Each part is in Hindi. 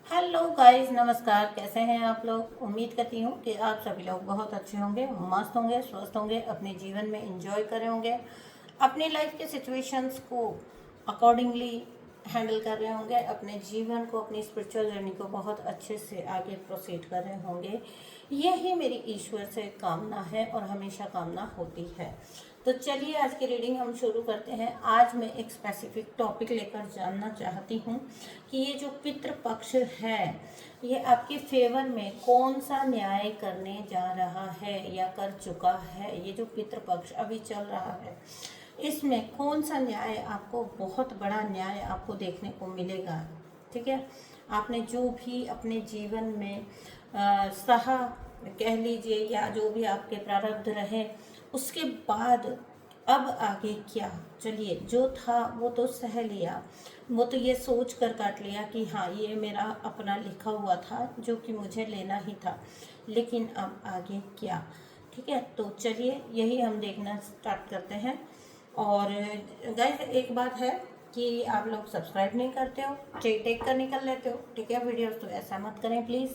हेलो गाइस, नमस्कार। कैसे हैं आप लोग? उम्मीद करती हूँ कि आप सभी लोग बहुत अच्छे होंगे, मस्त होंगे, स्वस्थ होंगे, अपने जीवन में एंजॉय कर रहे होंगे, अपनी लाइफ के सिचुएशंस को अकॉर्डिंगली हैंडल कर रहे होंगे, अपने जीवन को, अपनी स्पिरिचुअल जर्नी को बहुत अच्छे से आगे प्रोसीड कर रहे होंगे। यही मेरी ईश्वर से कामना है और हमेशा कामना होती है। तो चलिए आज की रीडिंग हम शुरू करते हैं। आज मैं एक स्पेसिफिक टॉपिक लेकर जानना चाहती हूँ कि ये जो पितृपक्ष है ये आपके फेवर में कौन सा न्याय करने जा रहा है या कर चुका है। ये जो पितृपक्ष अभी चल रहा है इसमें कौन सा न्याय आपको, बहुत बड़ा न्याय आपको देखने को मिलेगा। ठीक है, आपने जो भी अपने जीवन में सहा कह लीजिए, या जो भी आपके प्रारब्ध रहे उसके बाद अब आगे क्या। चलिए, जो था वो तो सह लिया, वो तो ये सोच कर काट लिया कि हाँ ये मेरा अपना लिखा हुआ था जो कि मुझे लेना ही था, लेकिन अब आगे क्या। ठीक है, तो चलिए यही हम देखना स्टार्ट करते हैं। और गाइस एक बात है कि आप लोग सब्सक्राइब नहीं करते हो, टेक कर निकल लेते हो। ठीक है, वीडियोस तो ऐसा मत करें प्लीज़।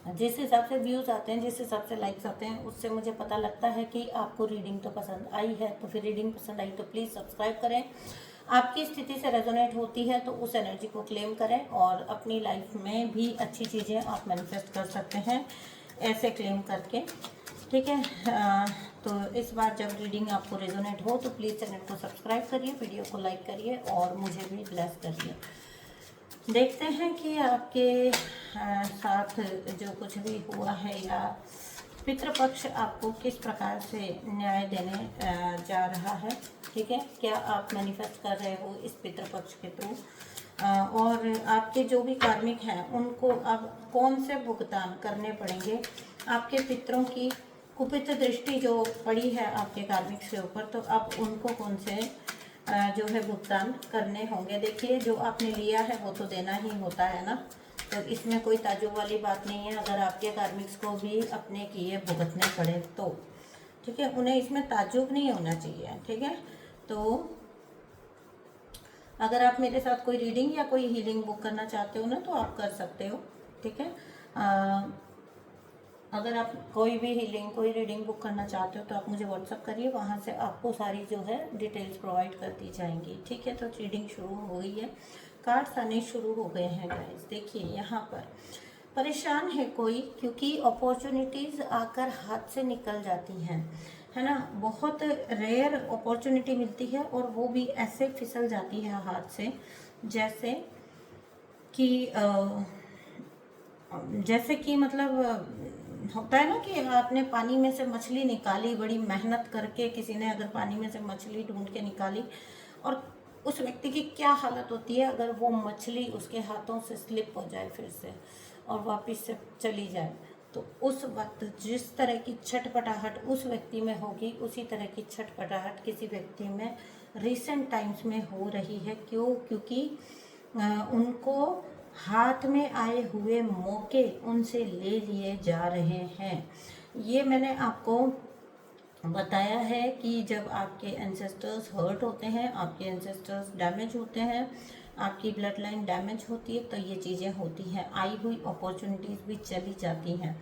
जिस हिसाब से व्यूज़ आते हैं, जिस हिसाब से लाइक्स आते हैं, उससे मुझे पता लगता है कि आपको रीडिंग तो पसंद आई है। तो फिर रीडिंग पसंद आई तो प्लीज़ सब्सक्राइब करें। आपकी स्थिति से रेजोनेट होती है तो उस एनर्जी को क्लेम करें और अपनी लाइफ में भी अच्छी चीज़ें आप मैनिफेस्ट कर सकते हैं ऐसे क्लेम करके। ठीक है, तो इस बार जब रीडिंग आपको रेजोनेट हो तो प्लीज़ चैनल को सब्सक्राइब करिए, वीडियो को लाइक करिए और मुझे भी ब्लेस करिए। देखते हैं कि आपके साथ जो कुछ भी हुआ है या पितृपक्ष आपको किस प्रकार से न्याय देने जा रहा है। ठीक है, क्या आप मैनिफेस्ट कर रहे हो इस पितृपक्ष के थ्रू, और आपके जो भी कार्मिक हैं उनको अब कौन से भुगतान करने पड़ेंगे। आपके पितरों की कुपित दृष्टि जो पड़ी है आपके कार्मिक के ऊपर, तो अब उनको कौन से जो है भुगतान करने होंगे। देखिए, जो आपने लिया है वो तो देना ही होता है ना, तो इसमें कोई ताज्जुब वाली बात नहीं है अगर आपके कार्मिक्स को भी अपने किए भुगतने पड़े तो। ठीक है, उन्हें इसमें ताज्जुब नहीं होना चाहिए। ठीक है, तो अगर आप मेरे साथ कोई रीडिंग या कोई हीलिंग बुक करना चाहते हो ना तो आप कर सकते हो। ठीक है, अगर आप कोई भी हीलिंग, कोई रीडिंग बुक करना चाहते हो तो आप मुझे व्हाट्सअप करिए, वहाँ से आपको सारी जो है डिटेल्स प्रोवाइड कर दी जाएंगी। ठीक है, तो रीडिंग शुरू हो गई है, कार्ड्स आने शुरू हो गए हैं गाइस। देखिए यहाँ पर परेशान है कोई, क्योंकि अपॉर्चुनिटीज़ आकर हाथ से निकल जाती हैं, है ना। बहुत रेयर अपॉर्चुनिटी मिलती है और वो भी ऐसे फिसल जाती है हाथ से, जैसे कि मतलब होता है ना कि आपने पानी में से मछली निकाली, बड़ी मेहनत करके किसी ने अगर पानी में से मछली ढूंढ के निकाली, और उस व्यक्ति की क्या हालत होती है अगर वो मछली उसके हाथों से स्लिप हो जाए फिर से और वापस से चली जाए। तो उस वक्त जिस तरह की छटपटाहट उस व्यक्ति में होगी, उसी तरह की छटपटाहट किसी व्यक्ति में रिसेंट टाइम्स में हो रही है। क्यों? क्योंकि उनको हाथ में आए हुए मौके उनसे ले लिए जा रहे हैं। ये मैंने आपको बताया है कि जब आपके एंसेस्टर्स हर्ट होते हैं, आपके एंसेस्टर्स डैमेज होते हैं, आपकी ब्लड लाइन डैमेज होती है, तो ये चीज़ें होती हैं। आई हुई अपॉर्चुनिटीज़ भी चली जाती हैं।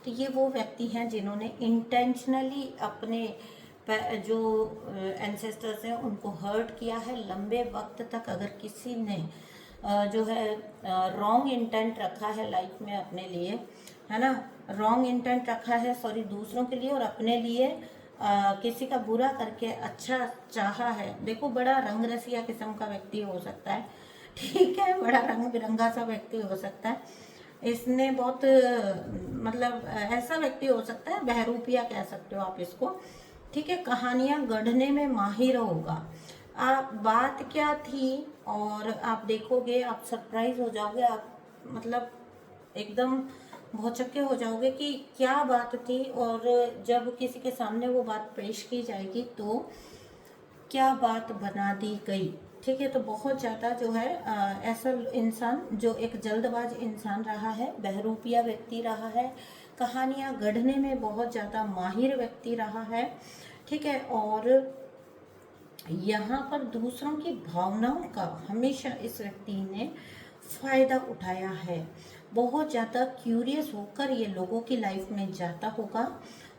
तो ये वो व्यक्ति हैं जिन्होंने इंटेंशनली अपने जो एंसेस्टर्स हैं उनको हर्ट किया है लंबे वक्त तक। अगर किसी ने जो है रॉन्ग इंटेंट रखा है लाइफ में अपने लिए, है ना, रॉन्ग इंटेंट रखा है, सॉरी, दूसरों के लिए और अपने लिए किसी का बुरा करके अच्छा चाहा है। देखो, बड़ा रंग रसिया किस्म का व्यक्ति हो सकता है, ठीक है, बड़ा रंग बिरंगा सा व्यक्ति हो सकता है। इसने बहुत मतलब ऐसा व्यक्ति हो सकता है, बहरूपिया कह सकते हो आप इसको। ठीक है, कहानियाँ गढ़ने में माहिर होगा। आप बात क्या थी और आप देखोगे, आप सरप्राइज हो जाओगे, आप मतलब एकदम भौचक्के हो जाओगे कि क्या बात थी। और जब किसी के सामने वो बात पेश की जाएगी तो क्या बात बना दी गई। ठीक है, तो बहुत ज़्यादा जो है ऐसा इंसान जो एक जल्दबाज इंसान रहा है, बहरूपिया व्यक्ति रहा है, कहानियाँ गढ़ने में बहुत ज़्यादा माहिर व्यक्ति रहा है। ठीक है, और यहाँ पर दूसरों की भावनाओं का हमेशा इस व्यक्ति ने फ़ायदा उठाया है, बहुत ज़्यादा क्यूरियस होकर ये लोगों की लाइफ में जाता होगा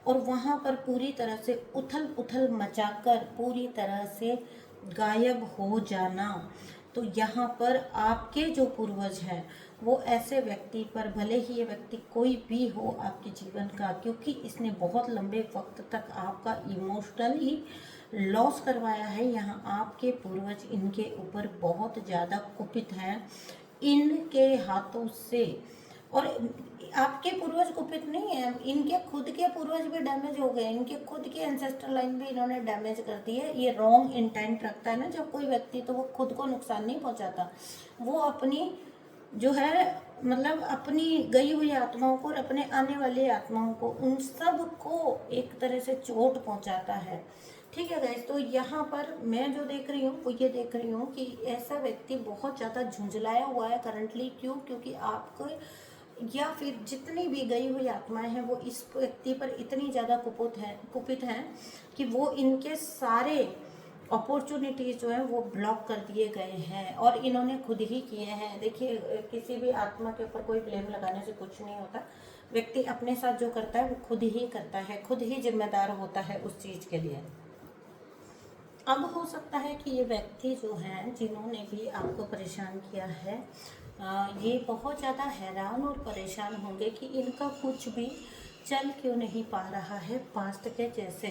और वहाँ पर पूरी तरह से उथल पुथल मचाकर पूरी तरह से गायब हो जाना। तो यहाँ पर आपके जो पूर्वज हैं वो ऐसे व्यक्ति पर, भले ही ये व्यक्ति कोई भी हो आपके जीवन का, क्योंकि इसने बहुत लंबे वक्त तक आपका इमोशनली लॉस करवाया है, यहाँ आपके पूर्वज इनके ऊपर बहुत ज़्यादा कुपित हैं इनके हाथों से। और आपके पूर्वज कुपित नहीं है, इनके खुद के पूर्वज भी डैमेज हो गए, इनके खुद की एंसेस्टर लाइन भी इन्होंने डैमेज कर दी है। ये रॉन्ग इंटेंट रखता है ना जब कोई व्यक्ति, तो वो खुद को नुकसान नहीं पहुंचाता, वो अपनी जो है मतलब अपनी गई हुई आत्माओं को और अपने आने वाली आत्माओं को, उन सब को एक तरह से चोट पहुंचाता है। ठीक है गाइस, तो यहाँ पर मैं जो देख रही हूँ वो ये देख रही हूँ कि ऐसा व्यक्ति बहुत ज़्यादा झुंझलाया हुआ है करंटली। क्यों? क्योंकि आपको या फिर जितनी भी गई हुई आत्माएं हैं वो इस व्यक्ति पर इतनी ज़्यादा कुपित हैं कि वो इनके सारे अपॉर्चुनिटीज़ जो है वो ब्लॉक कर दिए गए हैं और इन्होंने खुद ही किए हैं। देखिए, किसी भी आत्मा के ऊपर कोई ब्लेम लगाने से कुछ नहीं होता, व्यक्ति अपने साथ जो करता है वो खुद ही करता है, खुद ही जिम्मेदार होता है उस चीज़ के लिए। अब हो सकता है कि ये व्यक्ति जो हैं जिन्होंने भी आपको परेशान किया है, ये बहुत ज़्यादा हैरान और परेशान होंगे कि इनका कुछ भी चल क्यों नहीं पा रहा है पास्ट के जैसे।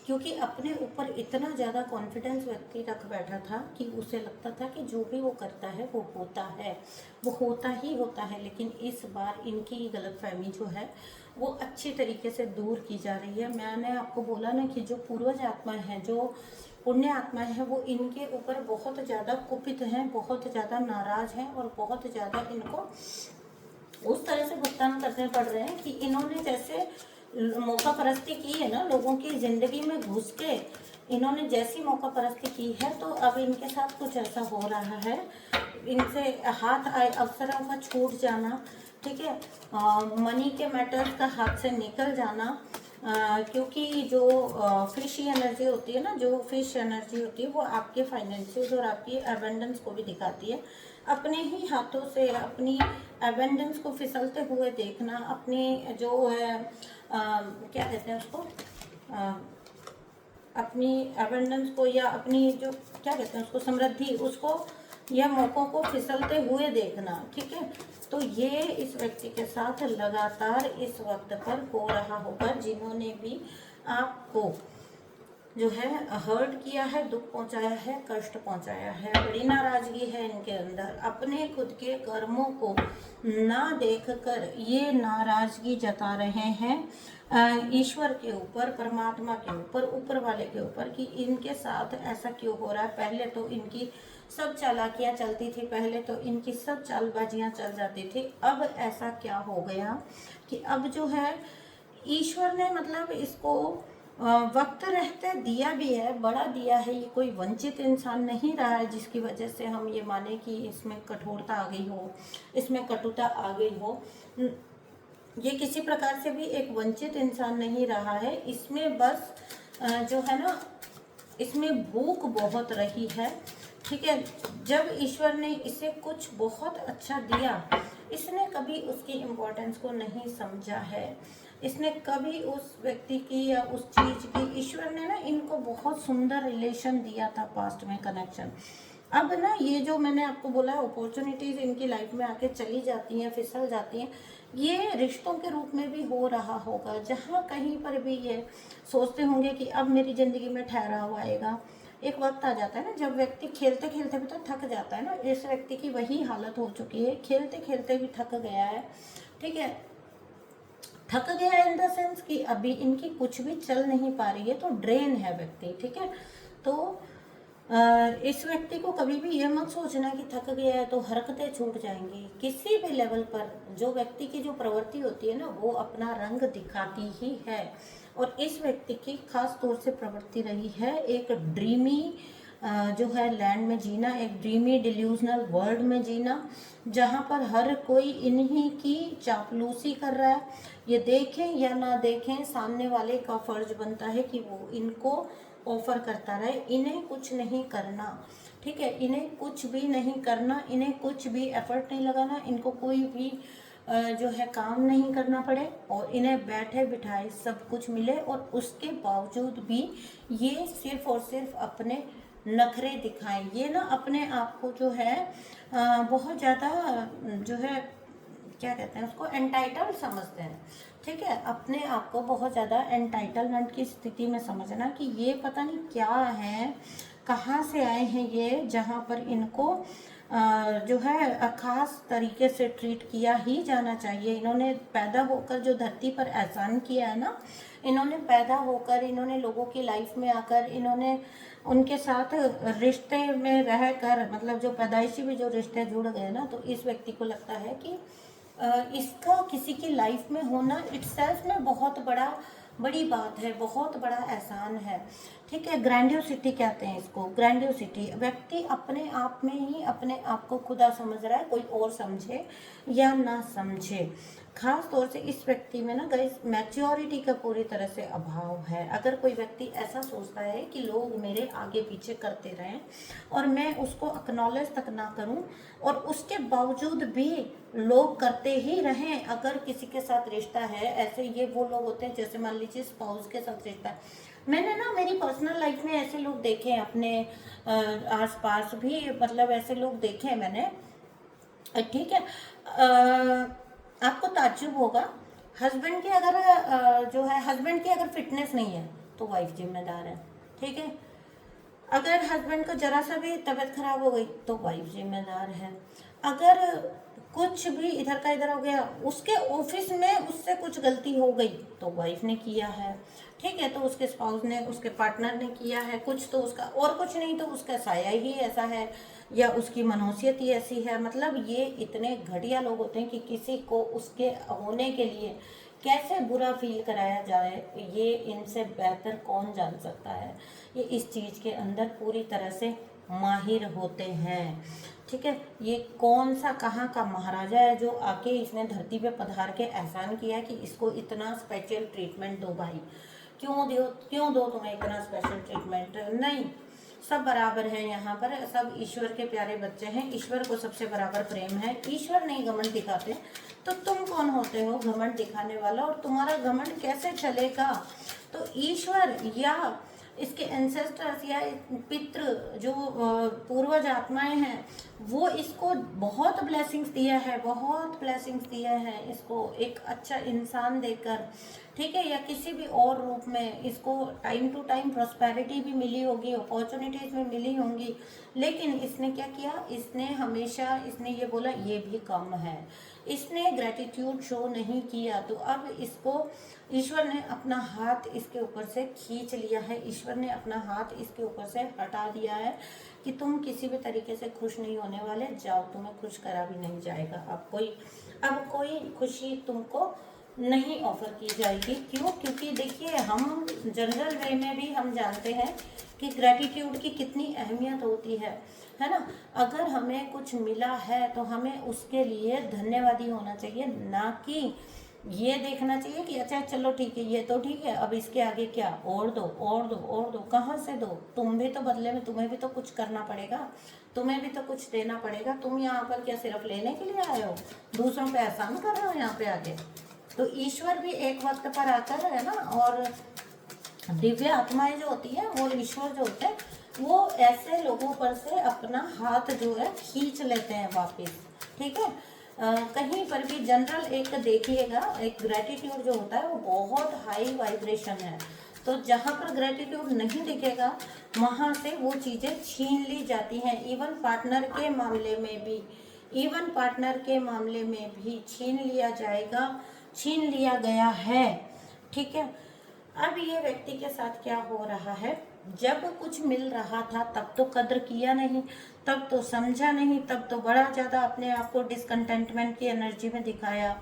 क्योंकि अपने ऊपर इतना ज़्यादा कॉन्फिडेंस व्यक्ति रख बैठा था कि उसे लगता था कि जो भी वो करता है वो होता है, वो होता ही होता है। लेकिन इस बार इनकी गलतफहमी जो है वो अच्छी तरीके से दूर की जा रही है। मैंने आपको बोला ना कि जो पूर्वज आत्माएं हैं, जो पुण्य आत्माएं हैं, वो इनके ऊपर बहुत ज़्यादा कुपित हैं, बहुत ज़्यादा नाराज़ हैं और बहुत ज़्यादा इनको उस तरह से भुगतान करने पड़ रहे हैं कि इन्होंने जैसे मौका परस्ती की है ना, लोगों की ज़िंदगी में घुस के इन्होंने जैसी मौका परस्ती की है, तो अब इनके साथ कुछ ऐसा हो रहा है, इनसे हाथ आए अवसरों का छूट जाना, ठीक है, मनी के मैटर्स का हाथ से निकल जाना। क्योंकि जो फिश एनर्जी होती है ना, जो फिश एनर्जी होती है वो आपके फाइनेंसेस और आपकी एबेंडेंस को भी दिखाती है। अपने ही हाथों से अपनी एबेंडेंस को फिसलते हुए देखना, अपनी जो है क्या कहते हैं उसको, अपनी एबेंडेंस को या अपनी जो क्या कहते हैं उसको समृद्धि, उसको या मौक़ों को फिसलते हुए देखना, ठीक है। तो ये इस व्यक्ति के साथ लगातार इस वक्त पर हो रहा होगा, जिन्होंने भी आपको जो है हर्ट किया है, दुख पहुंचाया है, कष्ट पहुंचाया है, बड़ी नाराज़गी है इनके अंदर। अपने खुद के कर्मों को ना देखकर ये नाराज़गी जता रहे हैं ईश्वर के ऊपर, परमात्मा के ऊपर, ऊपर वाले के ऊपर, कि इनके साथ ऐसा क्यों हो रहा है। पहले तो इनकी सब चालाकियाँ चलती थी, पहले तो इनकी सब चालबाजियाँ चल जाती थी, अब ऐसा क्या हो गया कि अब जो है ईश्वर ने मतलब इसको वक्त रहते दिया भी है, बड़ा दिया है। ये कोई वंचित इंसान नहीं रहा है जिसकी वजह से हम ये माने कि इसमें कठोरता आ गई हो, इसमें कटुता आ गई हो। ये किसी प्रकार से भी एक वंचित इंसान नहीं रहा है, इसमें बस जो है ना, इसमें भूख बहुत रही है, ठीक है। जब ईश्वर ने इसे कुछ बहुत अच्छा दिया, इसने कभी उसकी इम्पोर्टेंस को नहीं समझा है, इसने कभी उस व्यक्ति की या उस चीज़ की, ईश्वर ने ना इनको बहुत सुंदर रिलेशन दिया था पास्ट में, कनेक्शन। अब ना ये जो मैंने आपको बोला अपॉर्चुनिटीज़ इनकी लाइफ में आके चली जाती हैं, फिसल जाती हैं, ये रिश्तों के रूप में भी हो रहा होगा। जहाँ कहीं पर भी ये सोचते होंगे कि अब मेरी ज़िंदगी में ठहराव आएगा, एक वक्त आ जाता है ना जब व्यक्ति खेलते खेलते भी तो थक जाता है ना। इस व्यक्ति की वही हालत हो चुकी है, खेलते खेलते भी थक गया है, ठीक है। थक गया है इन द सेंस कि अभी इनकी कुछ भी चल नहीं पा रही है, तो ड्रेन है व्यक्ति, ठीक है। तो इस व्यक्ति को कभी भी ये मत सोचना कि थक गया है तो हरकतें छूट जाएंगी। किसी भी लेवल पर जो व्यक्ति की जो प्रवृत्ति होती है ना, वो अपना रंग दिखाती ही है। और इस व्यक्ति की खास तौर से प्रवृत्ति रही है एक ड्रीमी जो है लैंड में जीना, एक ड्रीमी डिल्यूजनल वर्ल्ड में जीना, जहाँ पर हर कोई इन्हीं की चापलूसी कर रहा है। ये देखें या ना देखें, सामने वाले का फर्ज बनता है कि वो इनको ऑफर करता रहे, इन्हें कुछ नहीं करना। ठीक है, इन्हें कुछ भी नहीं करना, इन्हें कुछ भी एफर्ट नहीं लगाना, इनको कोई भी जो है काम नहीं करना पड़े और इन्हें बैठे बिठाए सब कुछ मिले, और उसके बावजूद भी ये सिर्फ और सिर्फ अपने नखरे दिखाएं। ये ना अपने आप को जो है बहुत ज़्यादा जो है क्या कहते हैं उसको, एंटाइटल्ड समझते हैं। ठीक है, अपने आप को बहुत ज़्यादा एंटाइटलमेंट की स्थिति में समझना कि ये पता नहीं क्या है, कहाँ से आए हैं ये, जहाँ पर इनको जो है ख़ास तरीके से ट्रीट किया ही जाना चाहिए। इन्होंने पैदा होकर जो धरती पर एहसान किया है ना, इन्होंने पैदा होकर, इन्होंने लोगों की लाइफ में आकर, इन्होंने उनके साथ रिश्ते में रहकर, मतलब जो पैदाइशी भी जो रिश्ते जुड़ गए ना, तो इस व्यक्ति को लगता है कि इसका किसी की लाइफ में होना इटसेल्फ में बहुत बड़ी बात है, बहुत बड़ा एहसान है। ठीक है, ग्रैंडियोसिटी कहते हैं इसको, ग्रैंडियोसिटी। व्यक्ति अपने आप में ही अपने आप को खुदा समझ रहा है, कोई और समझे या ना समझे। खास तौर से इस व्यक्ति में ना गाइस मैच्योरिटी का पूरी तरह से अभाव है। अगर कोई व्यक्ति ऐसा सोचता है कि लोग मेरे आगे पीछे करते रहें और मैं उसको एक्नॉलेज तक ना करूं, और उसके बावजूद भी लोग करते ही रहें, अगर किसी के साथ रिश्ता है, ऐसे ये वो लोग होते हैं जैसे मान लीजिए स्पाउस के साथ रिश्ता है। मैंने ना मेरी पर्सनल लाइफ में ऐसे लोग देखे हैं, अपने आसपास भी, मतलब ऐसे लोग देखे हैं मैंने। ठीक है, आपको ताज्जुब होगा, हस्बैंड की अगर जो है हस्बैंड की अगर फिटनेस नहीं है तो वाइफ जिम्मेदार है। ठीक है, अगर हस्बैंड को जरा सा भी तबीयत खराब हो गई तो वाइफ जिम्मेदार है। अगर कुछ भी इधर का इधर हो गया, उसके ऑफिस में उससे कुछ गलती हो गई तो वाइफ ने किया है। ठीक है, तो उसके स्पाउस ने, उसके पार्टनर ने किया है कुछ, तो उसका, और कुछ नहीं तो उसका साया ही ऐसा है, या उसकी मनोसियत ही ऐसी है। मतलब ये इतने घटिया लोग होते हैं कि किसी को उसके होने के लिए कैसे बुरा फील कराया जाए, ये इनसे बेहतर कौन जान सकता है। ये इस चीज़ के अंदर पूरी तरह से माहिर होते हैं। ठीक है, ये कौन सा कहाँ का महाराजा है जो आके इसने धरती पे पधार के एहसान किया कि इसको इतना स्पेशल ट्रीटमेंट दो भाई। क्यों दो तुम्हें इतना स्पेशल ट्रीटमेंट? नहीं, सब बराबर हैं यहाँ पर, सब ईश्वर के प्यारे बच्चे हैं, ईश्वर को सबसे बराबर प्रेम है। ईश्वर नहीं घमंड दिखाते तो तुम कौन होते हो घमंड दिखाने वाला, और तुम्हारा घमंड कैसे चलेगा? तो ईश्वर या इसके एंसेस्टर्स या पितृ जो पूर्वज आत्माएं हैं, वो इसको बहुत ब्लेसिंग्स दिया है, बहुत ब्लेसिंग्स दिया है इसको एक अच्छा इंसान देकर। ठीक है, या किसी भी और रूप में इसको टाइम टू टाइम प्रॉस्पेरिटी भी मिली होगी, अपॉर्चुनिटीज भी मिली होंगी, लेकिन इसने क्या किया, इसने हमेशा इसने ये बोला ये भी कम है, इसने ग्रेटिट्यूड शो नहीं किया। तो अब इसको ईश्वर ने अपना हाथ इसके ऊपर से खींच लिया है, ईश्वर ने अपना हाथ इसके ऊपर से हटा दिया है कि तुम किसी भी तरीके से खुश नहीं होने वाले, जाओ, तुम्हें खुश करा भी नहीं जाएगा। अब कोई खुशी तुमको नहीं ऑफर की जाएगी। क्यों? क्योंकि देखिए, हम जनरल वे में भी हम जानते हैं कि ग्रेटिट्यूड की कितनी अहमियत होती है ना। अगर हमें कुछ मिला है तो हमें उसके लिए धन्यवादी होना चाहिए, ना कि ये देखना चाहिए कि अच्छा चलो ठीक है, ये तो ठीक है, अब इसके आगे क्या, और दो और दो और दो। कहाँ से दो? तुम भी तो बदले में, तुम्हें भी तो कुछ करना पड़ेगा, तुम्हें भी तो कुछ देना पड़ेगा। तुम यहाँ पर क्या सिर्फ लेने के लिए आए हो? दूसरों पे एहसान कर रहे हो यहाँ पे आके? तो ईश्वर भी एक वक्त पर आकर, है ना, और दिव्य आत्माएं जो होती है और ईश्वर जो होते हैं, वो ऐसे लोगों पर से अपना हाथ जो है खींच लेते हैं वापस। ठीक है, कहीं पर भी जनरल एक देखिएगा, एक ग्रेटिट्यूड जो होता है वो बहुत हाई वाइब्रेशन है, तो जहाँ पर ग्रेटिट्यूड नहीं दिखेगा वहाँ से वो चीज़ें छीन ली जाती हैं। इवन पार्टनर के मामले में भी छीन लिया जाएगा, छीन लिया गया है। ठीक है, अब ये व्यक्ति के साथ क्या हो रहा है, जब कुछ मिल रहा था तब तो कद्र किया नहीं, तब तो समझा नहीं, तब तो बड़ा ज़्यादा अपने आप को डिसकंटेंटमेंट की एनर्जी में दिखाया।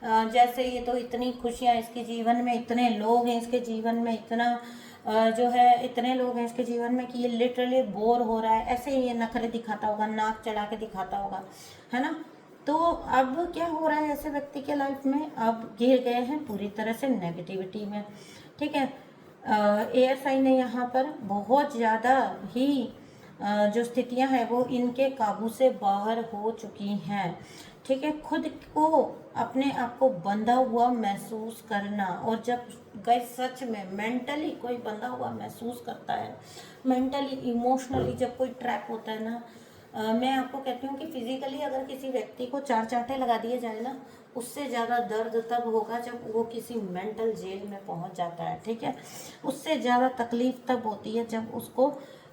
जैसे ये तो इतनी खुशियाँ इसके जीवन में, इतने लोग हैं इसके जीवन में, इतना जो है इतने लोग हैं इसके जीवन में कि ये लिटरली बोर हो रहा है, ऐसे ही ये नखरे दिखाता होगा, नाक चढ़ा के दिखाता होगा, है ना। तो अब क्या हो रहा है ऐसे व्यक्ति के लाइफ में, अब गिर गए हैं पूरी तरह से नेगेटिविटी में। ठीक है, एयर साइन ने यहाँ पर बहुत ज़्यादा ही जो स्थितियां हैं वो इनके काबू से बाहर हो चुकी हैं। ठीक है, खुद को अपने आप को बंधा हुआ महसूस करना, और जब गए सच में मेंटली कोई बंधा हुआ महसूस करता है, मेंटली इमोशनली जब कोई ट्रैप होता है ना, मैं आपको कहती हूँ कि फिजिकली अगर किसी व्यक्ति को 4 चांटे लगा दिए जाए ना, उससे ज़्यादा दर्द तब होगा जब वो किसी मेंटल जेल में पहुंच जाता है। ठीक है, उससे ज़्यादा तकलीफ तब होती है जब उसको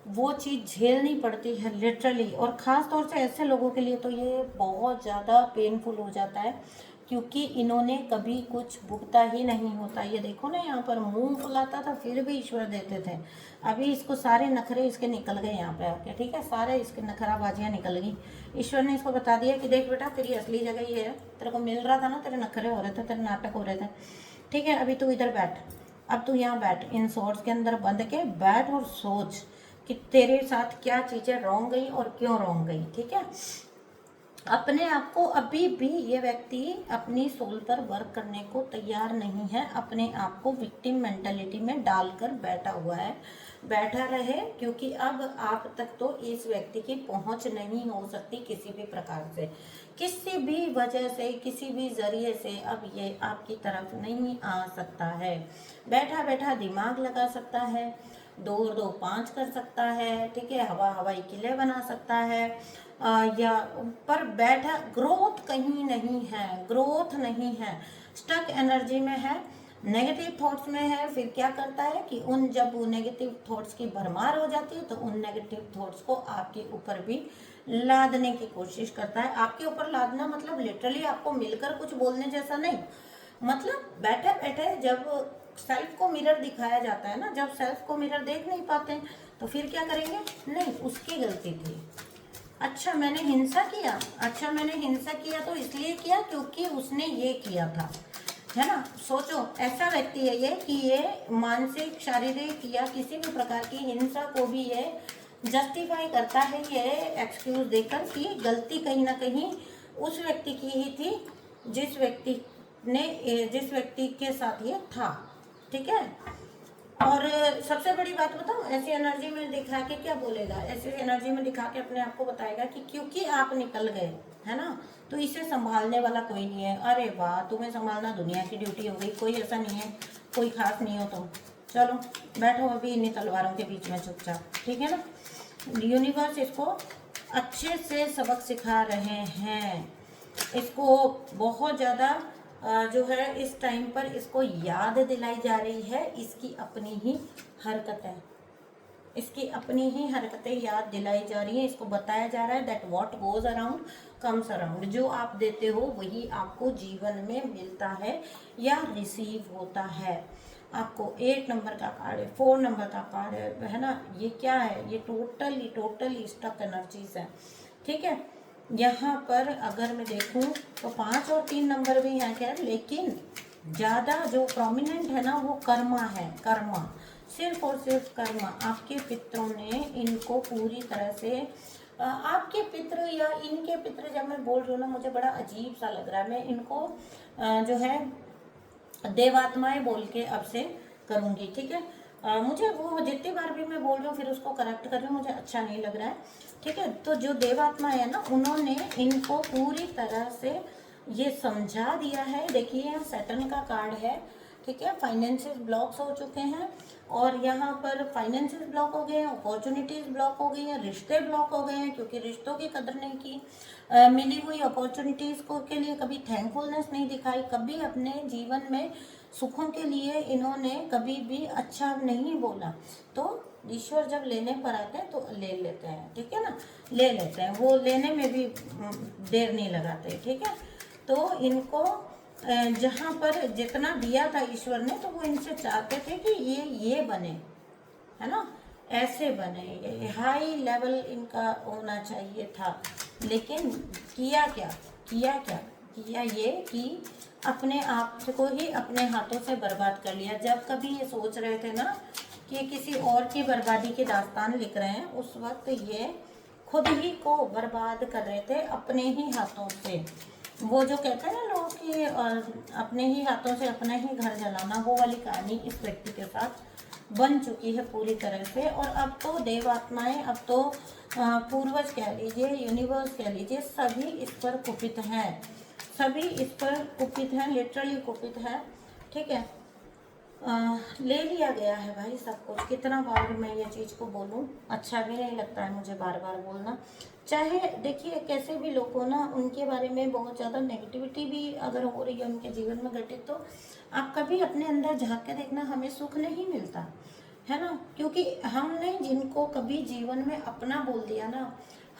वो चीज़ झेलनी पड़ती है लिटरली, और ख़ास तौर से ऐसे लोगों के लिए तो ये बहुत ज़्यादा पेनफुल हो जाता है, क्योंकि इन्होंने कभी कुछ भुगता ही नहीं होता। ये देखो ना, यहाँ पर मुंह फुलाता था फिर भी ईश्वर देते थे। अभी इसको सारे नखरे इसके निकल गए यहाँ पे आके। ठीक है, सारे इसके नखराबाजियाँ निकल गई। ईश्वर ने इसको बता दिया कि देख बेटा, तेरी असली जगह ये है, तेरे को मिल रहा था ना, तेरे नखरे हो रहे थे, तेरे नाटक हो रहे थे। ठीक है, अभी तू इधर बैठ, अब तू यहाँ बैठ, इन सोर्स के अंदर बंद के बैठ और सोच कि तेरे साथ क्या चीज़ें रॉन्ग गई और क्यों रॉन्ग गई। ठीक है, अपने आप को अभी भी ये व्यक्ति अपनी सोल पर वर्क करने को तैयार नहीं है, अपने आप को विक्टिम मेंटालिटी में डालकर बैठा हुआ है। बैठा रहे, क्योंकि अब आप तक तो इस व्यक्ति की पहुंच नहीं हो सकती किसी भी प्रकार से, किसी भी वजह से, किसी भी जरिए से अब ये आपकी तरफ नहीं आ सकता है। बैठा बैठा दिमाग लगा सकता है, 2 और 2 5 कर सकता है। ठीक है, हवाई किले बना सकता है, या पर बैठा ग्रोथ कहीं नहीं है, ग्रोथ नहीं है, स्टक एनर्जी में है, नेगेटिव थॉट्स में है। फिर क्या करता है कि जब वो नेगेटिव थॉट्स की भरमार हो जाती है तो उन नेगेटिव थॉट्स को आपके ऊपर भी लादने की कोशिश करता है। आपके ऊपर लादना मतलब लिटरली आपको मिलकर कुछ बोलने जैसा नहीं, मतलब बैठे बैठे जब सेल्फ को मिरर दिखाया जाता है ना, जब सेल्फ को मिरर देख नहीं पाते तो फिर क्या करेंगे, नहीं उसकी गलती थी, अच्छा मैंने हिंसा किया, अच्छा मैंने हिंसा किया तो इसलिए किया क्योंकि उसने ये किया था, है ना। सोचो, ऐसा व्यक्ति है ये कि ये मानसिक, शारीरिक या किसी भी प्रकार की हिंसा को भी ये जस्टिफाई करता है, ये एक्सक्यूज देकर कि गलती कहीं ना कहीं उस व्यक्ति की ही थी जिस व्यक्ति के साथ ये था। ठीक है, और सबसे बड़ी बात बताऊं, ऐसी एनर्जी में दिखा के क्या बोलेगा, ऐसी एनर्जी में दिखा के अपने आप को बताएगा कि क्योंकि आप निकल गए, है ना, तो इसे संभालने वाला कोई नहीं है। अरे वाह, तुम्हें संभालना दुनिया की ड्यूटी हो गई, कोई ऐसा नहीं है, कोई खास नहीं हो तुम, चलो बैठो अभी इन्हीं तलवारों के बीच में चुपचाप। ठीक है ना, यूनिवर्स इसको अच्छे से सबक सिखा रहे हैं, इसको बहुत ज़्यादा जो है इस टाइम पर इसको याद दिलाई जा रही है इसकी अपनी ही हरकतें, इसकी अपनी ही हरकतें याद दिलाई जा रही हैं। इसको बताया जा रहा है that what goes around comes around, जो आप देते हो वही आपको जीवन में मिलता है या रिसीव होता है। आपको 8 नंबर का कार्ड है, 4 नंबर का कार्ड है ना, ये क्या है, ये टोटली स्टक एनर्जीज है। ठीक है, यहाँ पर अगर मैं देखूँ तो 5 और 3 नंबर भी हैं खैर, लेकिन ज़्यादा जो प्रोमिनेंट है ना वो कर्मा है, कर्मा, सिर्फ और सिर्फ कर्मा। आपके पितरों ने इनको पूरी तरह से आपके पितृ या इनके पितृ, जब मैं बोल रही हूँ ना मुझे बड़ा अजीब सा लग रहा है, मैं इनको जो है देवात्माएं बोल के अब से करूँगी। ठीक है, मुझे वो जितनी बार भी मैं बोल रही हूँ फिर उसको करेक्ट कर रही हूँ, मुझे अच्छा नहीं लग रहा है। ठीक है, तो जो देवात्मा है ना, उन्होंने इनको पूरी तरह से ये समझा दिया है। देखिए यहाँ सैटर्न का कार्ड है। ठीक है, फाइनेंशियल ब्लॉक्स हो चुके हैं, और यहाँ पर फाइनेंशियल ब्लॉक हो गए हैं, अपॉर्चुनिटीज़ ब्लॉक हो गई हैं, रिश्ते ब्लॉक हो गए हैं क्योंकि रिश्तों की कदर नहीं की, मिली हुई अपॉर्चुनिटीज़ को के लिए कभी थैंकफुलनेस नहीं दिखाई, कभी अपने जीवन में सुखों के लिए इन्होंने कभी भी अच्छा नहीं बोला। तो ईश्वर जब लेने पर आते हैं तो ले लेते हैं। ठीक है ना, ले लेते हैं, वो लेने में भी देर नहीं लगाते। ठीक है, तो इनको जहाँ पर जितना दिया था ईश्वर ने, तो वो इनसे चाहते थे कि ये बने, है ना, ऐसे बने, ये हाई लेवल इनका होना चाहिए था। लेकिन किया क्या, किया ये कि अपने आप को ही अपने हाथों से बर्बाद कर लिया। जब कभी ये सोच रहे थे ना कि किसी और की बर्बादी की दास्तान लिख रहे हैं, उस वक्त ये खुद ही को बर्बाद कर रहे थे अपने ही हाथों से। वो जो कहते हैं ना लोग कि अपने ही हाथों से अपना ही घर जलाना, वो वाली कहानी इस व्यक्ति के साथ बन चुकी है पूरी तरह से। और अब तो देवात्माएं, अब तो पूर्वज कह लीजिए, यूनिवर्स कह लीजिए, सभी इस पर कुपित हैं, सभी इस पर कुपित हैं, लिटरली कुपित हैं। ठीक है, ले लिया गया है भाई सब कुछ। कितना बार मैं ये चीज़ को बोलूँ, अच्छा भी नहीं लगता है मुझे बार बार बोलना। चाहे देखिए कैसे भी लोग हो ना, उनके बारे में बहुत ज़्यादा नेगेटिविटी भी अगर हो रही है उनके जीवन में घटित, तो आप कभी अपने अंदर झांक के देखना, हमें सुख नहीं मिलता है ना। क्योंकि हमने जिनको कभी जीवन में अपना बोल दिया ना,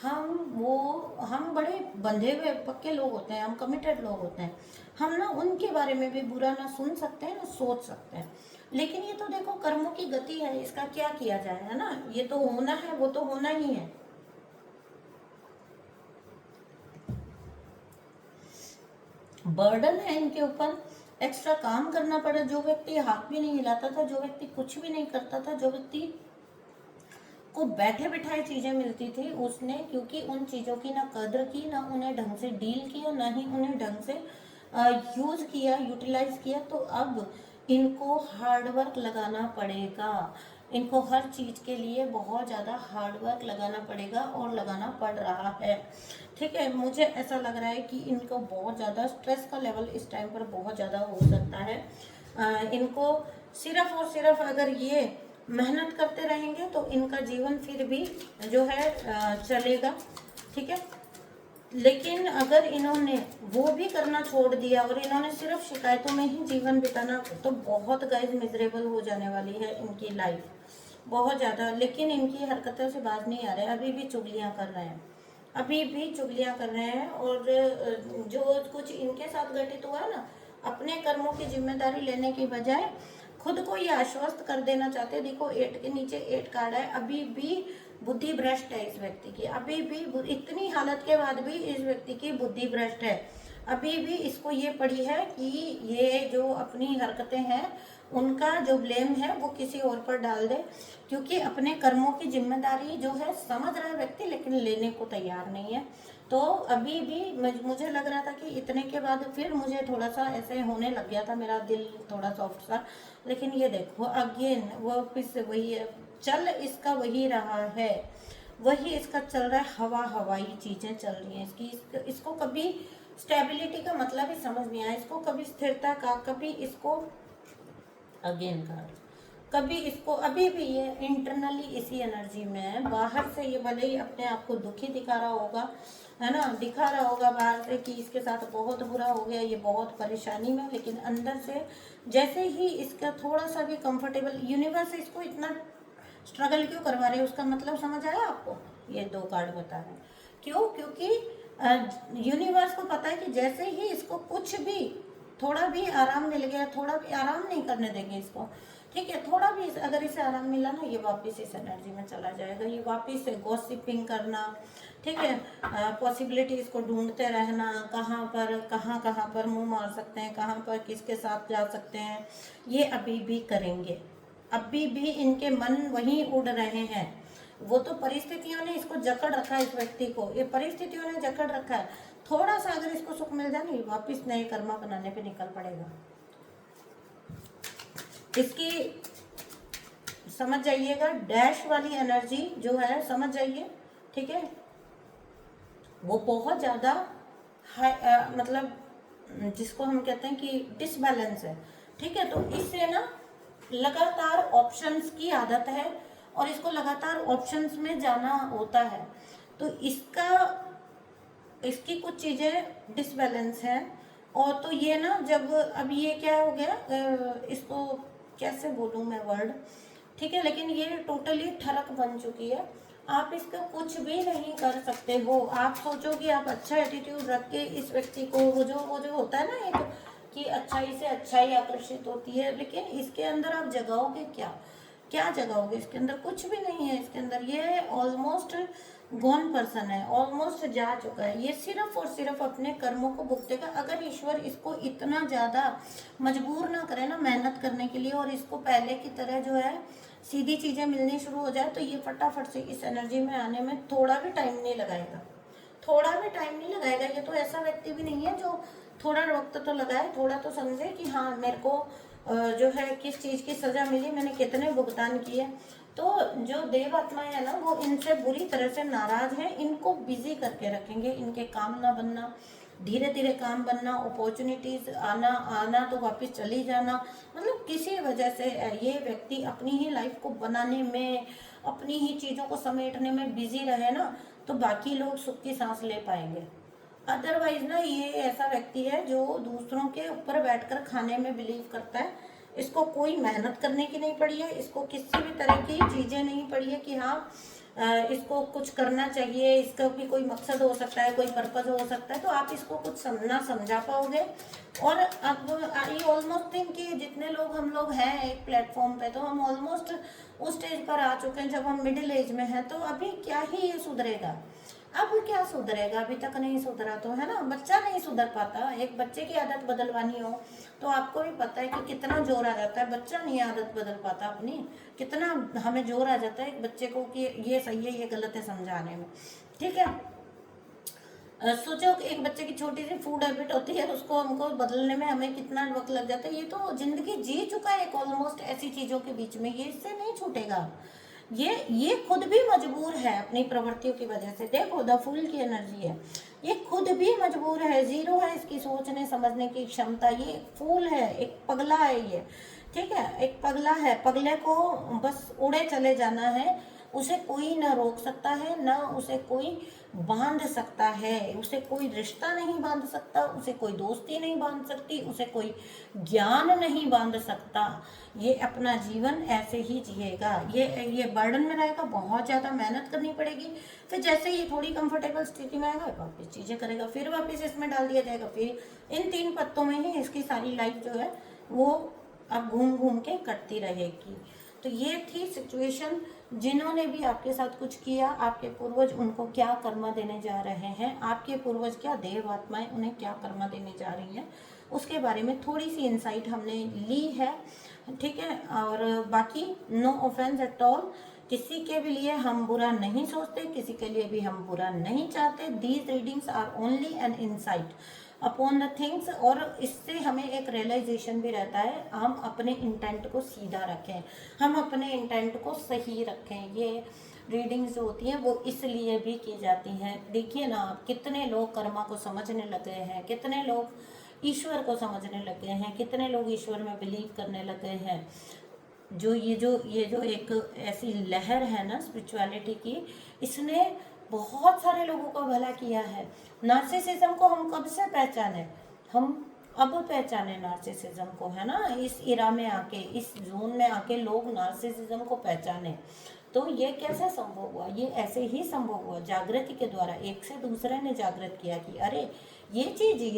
हम बड़े बंधे हुए पक्के लोग होते हैं, हम कमिटेड लोग होते हैं। हम ना उनके बारे में भी बुरा ना सुन सकते हैं ना सोच सकते हैं। लेकिन ये तो देखो कर्मों की गति है, इसका क्या किया जाए, है ना। ये तो होना है, वो तो होना ही है। बर्डन है इनके ऊपर, एक्स्ट्रा काम करना पड़ा। जो व्यक्ति हाथ भी नहीं हिलाता था, जो व्यक्ति कुछ भी नहीं करता था, जो व्यक्ति को बैठे बिठाए चीजें मिलती थी, उसने क्योंकि उन चीजों की ना कदर की, ना उन्हें ढंग से डील किया, ना ही उन्हें ढंग से यूज किया, यूटिलाइज किया, तो अब इनको हार्डवर्क लगाना पड़ेगा। इनको हर चीज के लिए बहुत ज्यादा हार्डवर्क लगाना पड़ेगा और लगाना पड़ रहा है। ठीक है, मुझे ऐसा लग रहा है कि इनको बहुत ज़्यादा स्ट्रेस का लेवल इस टाइम पर बहुत ज़्यादा हो सकता है। इनको सिर्फ और सिर्फ अगर ये मेहनत करते रहेंगे तो इनका जीवन फिर भी जो है चलेगा। ठीक है, लेकिन अगर इन्होंने वो भी करना छोड़ दिया और इन्होंने सिर्फ शिकायतों में ही जीवन बिताना, तो बहुत गाइस मिजरेबल हो जाने वाली है इनकी लाइफ, बहुत ज़्यादा। लेकिन इनकी हरकतों से बाज नहीं आ रहे, अभी भी चुगलियाँ कर रहे हैं, अभी भी चुगलियाँ कर रहे हैं। और जो कुछ इनके साथ घटित हुआ है ना, अपने कर्मों की जिम्मेदारी लेने की बजाय खुद को ये आश्वस्त कर देना चाहते हैं। देखो 8 के नीचे 8 कार्ड है, अभी भी बुद्धि भ्रष्ट है इस व्यक्ति की, अभी भी इतनी हालत के बाद भी इस व्यक्ति की बुद्धि भ्रष्ट है। अभी भी इसको ये पड़ी है कि ये जो अपनी हरकतें हैं उनका जो ब्लेम है वो किसी और पर डाल दे, क्योंकि अपने कर्मों की जिम्मेदारी जो है समझ रहा है व्यक्ति, लेकिन लेने को तैयार नहीं है। तो अभी भी मुझे लग रहा था कि इतने के बाद फिर मुझे थोड़ा सा ऐसे होने लग गया था, मेरा दिल थोड़ा सॉफ्ट सा। लेकिन ये देखो अगेन वो फिर से वही है, चल इसका वही रहा है, वही इसका चल रहा है, हवाई चीजें चल रही हैं इसकी। इसको कभी स्टेबिलिटी का मतलब ही समझ नहीं आया, इसको कभी स्थिरता का, कभी इसको अगेन कार्ड, कभी इसको, अभी भी ये इंटरनली इसी एनर्जी में है। बाहर से ये भले ही अपने आप को दुखी दिखा रहा होगा, है ना, दिखा रहा होगा बाहर से कि इसके साथ बहुत बुरा हो गया, ये बहुत परेशानी में, लेकिन अंदर से जैसे ही इसका थोड़ा सा भी कंफर्टेबल, यूनिवर्स इसको इतना स्ट्रगल क्यों करवा रहे हैं, उसका मतलब समझ आया आपको। ये 2 कार्ड बता रहे हैं क्यों, क्योंकि यूनिवर्स को पता है कि जैसे ही इसको कुछ भी थोड़ा भी आराम मिल गया, थोड़ा भी आराम नहीं करने देंगे इसको। ठीक है, थोड़ा भी अगर इसे आराम मिला ना, ये वापस इस एनर्जी में चला जाएगा, ये वापस से गॉसिपिंग करना, ठीक है, पॉसिबिलिटी इसको ढूंढते रहना, कहाँ पर मुंह मार सकते हैं, कहाँ पर किसके साथ जा सकते हैं, ये अभी भी करेंगे। अभी भी इनके मन वहीं उड़ रहे हैं। वो तो परिस्थितियों ने इसको जकड़ रखा है, इस व्यक्ति को ये परिस्थितियों ने जकड़ रखा है। थोड़ा सा अगर इसको सुख मिल जाए ना, वापिस नए कर्मा बनाने पे निकल पड़ेगा। इसकी समझ जाइएगा, डैश वाली एनर्जी जो है समझ जाइए। ठीक है, वो बहुत ज़्यादा मतलब जिसको हम कहते हैं कि डिसबैलेंस है। ठीक है, तो इससे ना लगातार ऑप्शंस की आदत है और इसको लगातार ऑप्शंस में जाना होता है। तो इसकी कुछ चीज़ें डिसबैलेंस हैं। और तो ये ना, जब अब ये क्या हो गया, इसको कैसे बोलूँ मैं वर्ड, ठीक है, लेकिन ये टोटली ठरक बन चुकी है। आप इसका कुछ भी नहीं कर सकते हो। आप सोचो कि आप अच्छा एटीट्यूड रख के इस व्यक्ति को, वो जो होता है ना एक, कि अच्छाई से अच्छाई आकर्षित होती है, लेकिन इसके अंदर आप जगाओगे क्या जगाओगे, इसके अंदर कुछ भी नहीं है। इसके अंदर ये ऑलमोस्ट गॉन पर्सन है, ऑलमोस्ट जा चुका है। ये सिर्फ और सिर्फ अपने कर्मों को भुगतेगा। अगर ईश्वर इसको इतना ज़्यादा मजबूर ना करे ना मेहनत करने के लिए, और इसको पहले की तरह जो है सीधी चीज़ें मिलनी शुरू हो जाए, तो ये फटाफट से इस एनर्जी में आने में थोड़ा भी टाइम नहीं लगाएगा, थोड़ा भी टाइम नहीं लगाएगा। ये तो ऐसा व्यक्ति भी नहीं है जो थोड़ा वक्त तो लगाए, थोड़ा तो समझे कि हाँ मेरे को जो है किस चीज़ की सज़ा मिली, मैंने कितने भुगतान किए। तो जो देव आत्माएं है ना, वो इनसे बुरी तरह से नाराज हैं, इनको बिजी करके रखेंगे, इनके काम ना बनना, धीरे धीरे काम बनना, अपॉर्चुनिटीज आना आना तो वापस चली जाना, मतलब किसी वजह से ये व्यक्ति अपनी ही लाइफ को बनाने में, अपनी ही चीज़ों को समेटने में बिजी रहे ना, तो बाकी लोग सुख की सांस ले पाएंगे। अदरवाइज ना, ये ऐसा व्यक्ति है जो दूसरों के ऊपर बैठकर खाने में बिलीव करता है। इसको कोई मेहनत करने की नहीं पड़ी है, इसको किसी भी तरह की चीज़ें नहीं पड़ी है कि हाँ इसको कुछ करना चाहिए, इसका भी कोई मकसद हो सकता है, कोई पर्पज हो सकता है, तो आप इसको कुछ समझना समझा पाओगे। और अब आई ऑलमोस्ट थिंक कि जितने लोग हम लोग हैं एक प्लेटफॉर्म पे, तो हम ऑलमोस्ट उस स्टेज पर आ चुके हैं जब हम मिडिल एज में हैं, तो अभी क्या ही ये सुधरेगा, अब क्या सुधरेगा, अभी तक नहीं सुधरा तो, है ना। बच्चा नहीं सुधर पाता, एक बच्चे की आदत बदलवानी हो तो आपको भी पता है कि कितना जोर आ जाता है, बच्चा नहीं आदत बदल पाता अपनी, कितना हमें जोर आ जाता है एक बच्चे को कि ये सही है ये गलत है समझाने में, ठीक है। सोचो कि एक बच्चे की छोटी सी फूड हैबिट होती है, उसको हमको बदलने में हमें कितना वक्त लग जाता है। ये तो जिंदगी जी चुका है एक ऑलमोस्ट ऐसी चीज़ों के बीच में, ये इससे नहीं छूटेगा। ये खुद भी मजबूर है अपनी प्रवृत्तियों की वजह से। देखो द फूल की एनर्जी है, ये खुद भी मजबूर है, जीरो है इसकी सोचने समझने की क्षमता। ये एक फूल है, एक पगला है ये, ठीक है, एक पगला है, पगले को बस उड़े चले जाना है, उसे कोई ना रोक सकता है, ना उसे कोई बांध सकता है, उसे कोई रिश्ता नहीं बांध सकता, उसे कोई दोस्ती नहीं बांध सकती, उसे कोई ज्ञान नहीं बांध सकता। ये अपना जीवन ऐसे ही जिएगा, ये बर्डन में रहेगा, बहुत ज़्यादा मेहनत करनी पड़ेगी, फिर जैसे ये थोड़ी कंफर्टेबल स्थिति में आएगा वापस चीज़ें करेगा, फिर वापस इसमें डाल दिया जाएगा, फिर इन 3 पत्तों में ही इसकी सारी लाइफ जो है वो अब घूम घूम के कटती रहेगी। तो ये थी सिचुएशन, जिन्होंने भी आपके साथ कुछ किया, आपके पूर्वज उनको क्या कर्मा देने जा रहे हैं, आपके पूर्वज क्या देव आत्माएं उन्हें क्या कर्मा देने जा रही हैं, उसके बारे में थोड़ी सी इंसाइट हमने ली है, ठीक है। और बाकी नो ऑफेंस एट ऑल, किसी के भी लिए हम बुरा नहीं सोचते, किसी के लिए भी हम बुरा नहीं चाहते। These readings are only an insight upon the things, और इससे हमें एक रियलाइजेशन भी रहता है, हम अपने इंटेंट को सीधा रखें, हम अपने इंटेंट को सही रखें। ये रीडिंग्स जो होती हैं वो इसलिए भी की जाती हैं। देखिए ना आप, कितने लोग कर्मा को समझने लगे हैं, कितने लोग ईश्वर को समझने लगे हैं, कितने लोग ईश्वर में बिलीव करने लगे हैं। ये जो एक ऐसी लहर है ना स्पिरिचुअलिटी की, इसने बहुत सारे लोगों का भला किया है। नार्सिसिज्म को हम कब से पहचाने, हम अब पहचाने नार्सिसिज्म को, है ना। इस इरा में आके, इस जोन में आके लोग नार्सिसिज्म को पहचाने। तो ये कैसे संभव हुआ, ये ऐसे ही संभव हुआ जागृति के द्वारा। एक से दूसरे ने जागृत किया कि अरे ये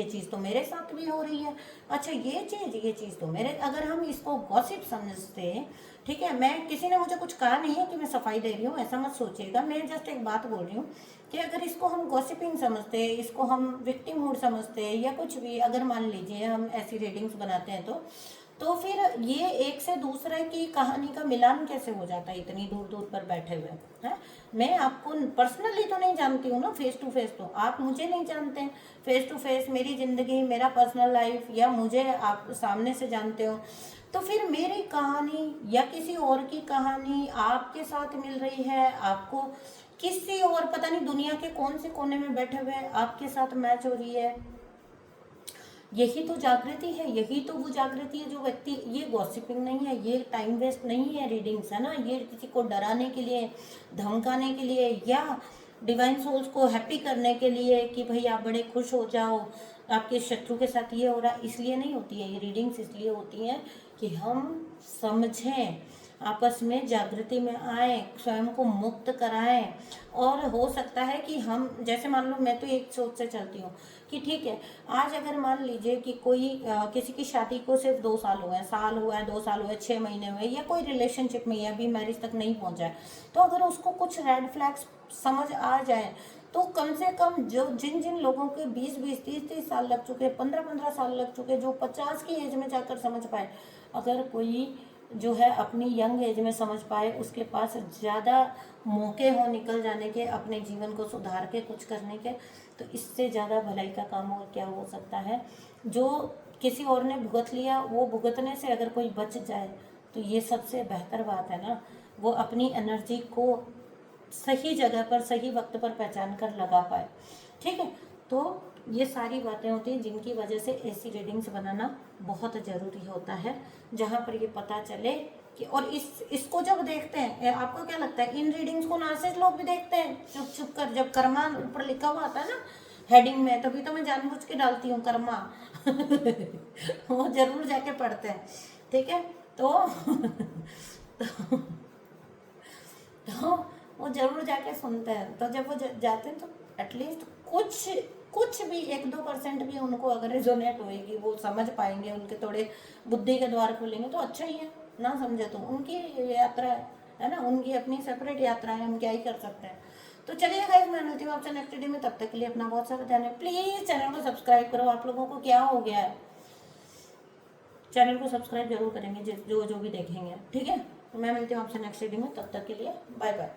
चीज़ तो मेरे साथ भी हो रही है, अच्छा ये चीज़ तो मेरे, अगर हम इसको गॉसिप समझते, ठीक है, मैं किसी ने मुझे कुछ कहा नहीं है कि मैं सफाई दे रही हूँ, ऐसा मत सोचिएगा, मैं जस्ट एक बात बोल रही हूँ कि अगर इसको हम गॉसिपिंग समझते, इसको हम विक्टिम मूड समझते, या कुछ भी, अगर मान लीजिए हम ऐसी रीडिंग्स बनाते हैं तो फिर ये एक से दूसरे की कहानी का मिलान कैसे हो जाता है इतनी दूर दूर पर बैठे हुए हैं। मैं आपको पर्सनली तो नहीं जानती हूँ ना, फेस टू फेस तो आप मुझे नहीं जानते हैं, फेस टू फेस मेरी ज़िंदगी, मेरा पर्सनल लाइफ, या मुझे आप सामने से जानते हो, तो फिर मेरी कहानी या किसी और की कहानी आपके साथ मिल रही है, आपको किसी और पता नहीं दुनिया के कौन से कोने में बैठे हुए आपके साथ मैच हो रही है। यही तो जागृति है, यही तो वो जागृति है जो व्यक्ति, ये गॉसिपिंग नहीं है, ये टाइम वेस्ट नहीं है रीडिंग्स, है ना, ये किसी को डराने के लिए, धमकाने के लिए, या डिवाइन सोल्स को हैप्पी करने के लिए कि भाई आप बड़े खुश हो जाओ, आपके शत्रु के साथ ये हो रहा, इसलिए नहीं होती है ये रीडिंग्स। इसलिए होती हैं कि हम समझें, आपस में जागृति में आए, स्वयं को मुक्त कराएं। और हो सकता है कि हम, जैसे मान लो मैं तो एक सोच से चलती हूँ कि ठीक है, आज अगर मान लीजिए कि कोई किसी की शादी को सिर्फ 2 साल हुए हैं, साल हुआ है, 2 साल हुए, 6 महीने हुए, या कोई रिलेशनशिप में या अभी मैरिज तक नहीं पहुँचा है, तो अगर उसको कुछ रेड फ्लैग्स समझ आ जाए, तो कम से कम जो जिन जिन लोगों के 20-20, 30-30 साल लग चुके, 15-15 साल लग चुके, जो 50 की एज में जाकर समझ पाए, अगर कोई जो है अपनी यंग एज में समझ पाए, उसके पास ज़्यादा मौके हो निकल जाने के, अपने जीवन को सुधार के कुछ करने के, तो इससे ज़्यादा भलाई का काम और क्या हो सकता है। जो किसी और ने भुगत लिया, वो भुगतने से अगर कोई बच जाए तो ये सबसे बेहतर बात है ना। वो अपनी एनर्जी को सही जगह पर सही वक्त पर पहचान कर लगा पाए। ठीक है, तो ये सारी बातें होती हैं जिनकी वजह से ऐसी रीडिंग्स बनाना बहुत ज़रूरी होता है, जहाँ पर ये पता चले कि, और इसको जब देखते हैं, आपको क्या लगता है इन रीडिंग्स को नार्सिसिस्ट लोग भी देखते हैं चुप चुप कर? जब कर्मा ऊपर लिखा हुआ आता है ना हेडिंग में, तभी तो मैं जानबूझ के डालती हूँ कर्मा। वो जरूर जाके पढ़ते हैं। ठीक है, तो तो वो जरूर जाके सुनते हैं। तो जब वो जाते हैं तो एटलीस्ट कुछ भी 1-2% भी उनको अगर रिजोनेट होएगी, वो समझ पाएंगे, उनके थोड़े बुद्धि के द्वार खुलेंगे तो अच्छा ही है। ना समझे तो उनकी यात्रा है ना, उनकी अपनी सेपरेट यात्रा है, हम क्या ही कर सकते हैं। तो चलिए गाइस, मैं मिलती हूँ आपसे नेक्स्ट वीडियो में। तब तक के लिए अपना बहुत सारा ध्यान है। प्लीज़ चैनल को सब्सक्राइब करो। आप लोगों को क्या हो गया है, चैनल को सब्सक्राइब जरूर करेंगे जो जो भी देखेंगे। ठीक है, तो मैं मिलती हूँ आपसे नेक्स्ट वीडियो में। तब तक के लिए बाय बाय।